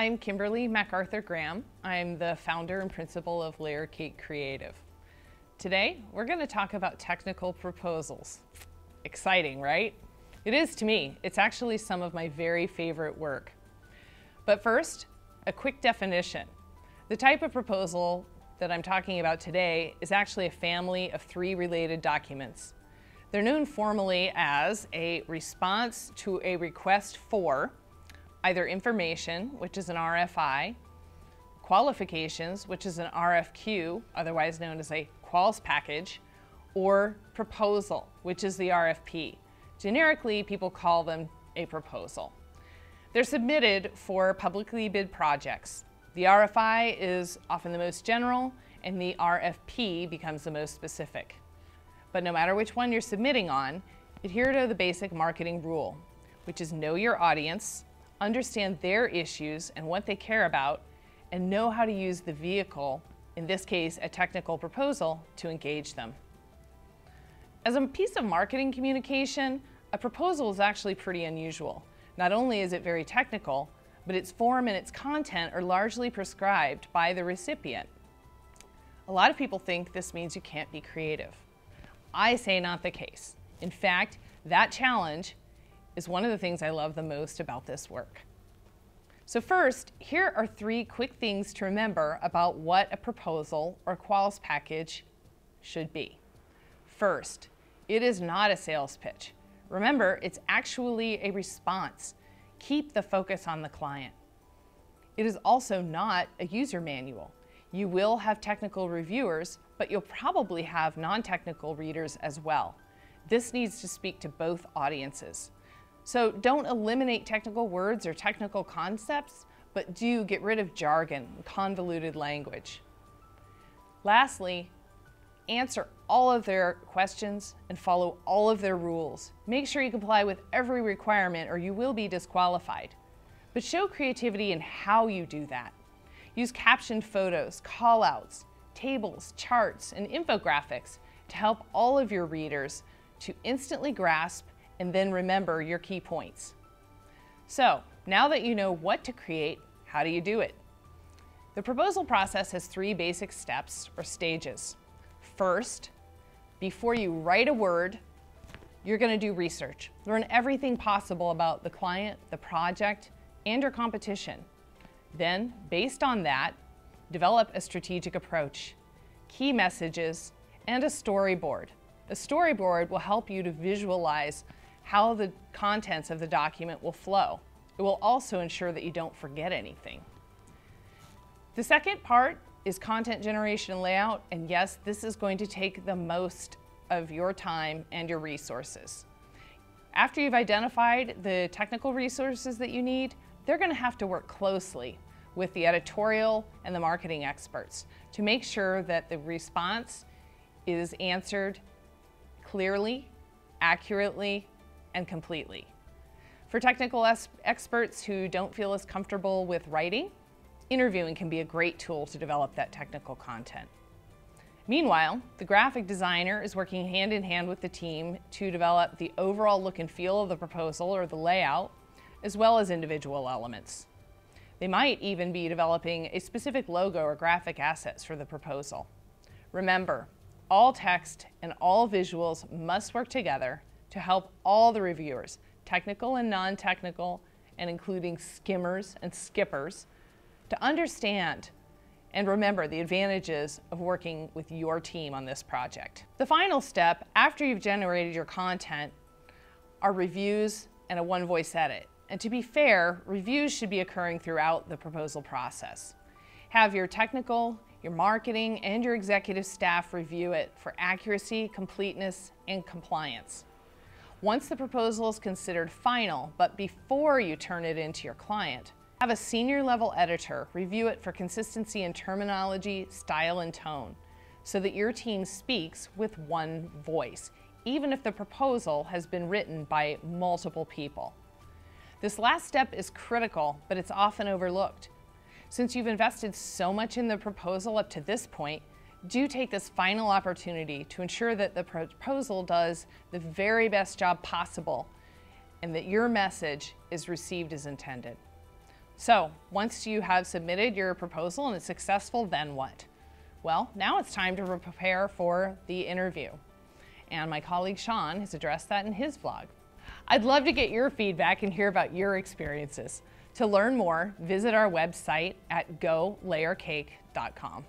I'm Kimberly MacArthur Graham. I'm the founder and principal of Layer Cake Creative. Today, we're going to talk about technical proposals. Exciting, right? It is to me. It's actually some of my very favorite work. But first, a quick definition. The type of proposal that I'm talking about today is actually a family of 3 related documents. They're known formally as a response to a request for either information, which is an RFI, qualifications, which is an RFQ, otherwise known as a quals package, or proposal, which is the RFP. Generically, people call them a proposal. They're submitted for publicly bid projects. The RFI is often the most general, and the RFP becomes the most specific. But no matter which one you're submitting on, adhere to the basic marketing rule, which is know your audience, understand their issues and what they care about, and know how to use the vehicle, in this case a technical proposal, to engage them. As a piece of marketing communication, a proposal is actually pretty unusual. Not only is it very technical, but its form and its content are largely prescribed by the recipient. A lot of people think this means you can't be creative. I say not the case. In fact, that challenge is one of the things I love the most about this work. So first, here are 3 quick things to remember about what a proposal or quals package should be. First, it is not a sales pitch. Remember, it's actually a response. Keep the focus on the client. It is also not a user manual. You will have technical reviewers, but you'll probably have non-technical readers as well. This needs to speak to both audiences. So don't eliminate technical words or technical concepts, but do get rid of jargon and convoluted language. Lastly, answer all of their questions and follow all of their rules. Make sure you comply with every requirement or you will be disqualified. But show creativity in how you do that. Use captioned photos, call-outs, tables, charts, and infographics to help all of your readers to instantly grasp and then remember your key points. So, now that you know what to create, how do you do it? The proposal process has 3 basic steps or stages. First, before you write a word, you're going to do research. Learn everything possible about the client, the project, and your competition. Then, based on that, develop a strategic approach, key messages, and a storyboard. A storyboard will help you to visualize how the contents of the document will flow. It will also ensure that you don't forget anything. The second part is content generation and layout, and yes, this is going to take the most of your time and your resources. After you've identified the technical resources that you need, they're going to have to work closely with the editorial and the marketing experts to make sure that the response is answered clearly, accurately, and completely. For technical experts who don't feel as comfortable with writing, interviewing can be a great tool to develop that technical content. Meanwhile, the graphic designer is working hand in hand with the team to develop the overall look and feel of the proposal or the layout, as well as individual elements. They might even be developing a specific logo or graphic assets for the proposal. Remember, all text and all visuals must work together to help all the reviewers, technical and non-technical, and including skimmers and skippers, to understand and remember the advantages of working with your team on this project. The final step, after you've generated your content, are reviews and a one-voice edit. And to be fair, reviews should be occurring throughout the proposal process. Have your technical, your marketing, and your executive staff review it for accuracy, completeness, and compliance. Once the proposal is considered final, but before you turn it into your client, have a senior level editor review it for consistency in terminology, style, and tone, so that your team speaks with one voice, even if the proposal has been written by multiple people. This last step is critical, but it's often overlooked. Since you've invested so much in the proposal up to this point, do take this final opportunity to ensure that the proposal does the very best job possible and that your message is received as intended. So once you have submitted your proposal and it's successful, then what? Well, now it's time to prepare for the interview. And my colleague Sean has addressed that in his vlog. I'd love to get your feedback and hear about your experiences. To learn more, visit our website at golayercake.com.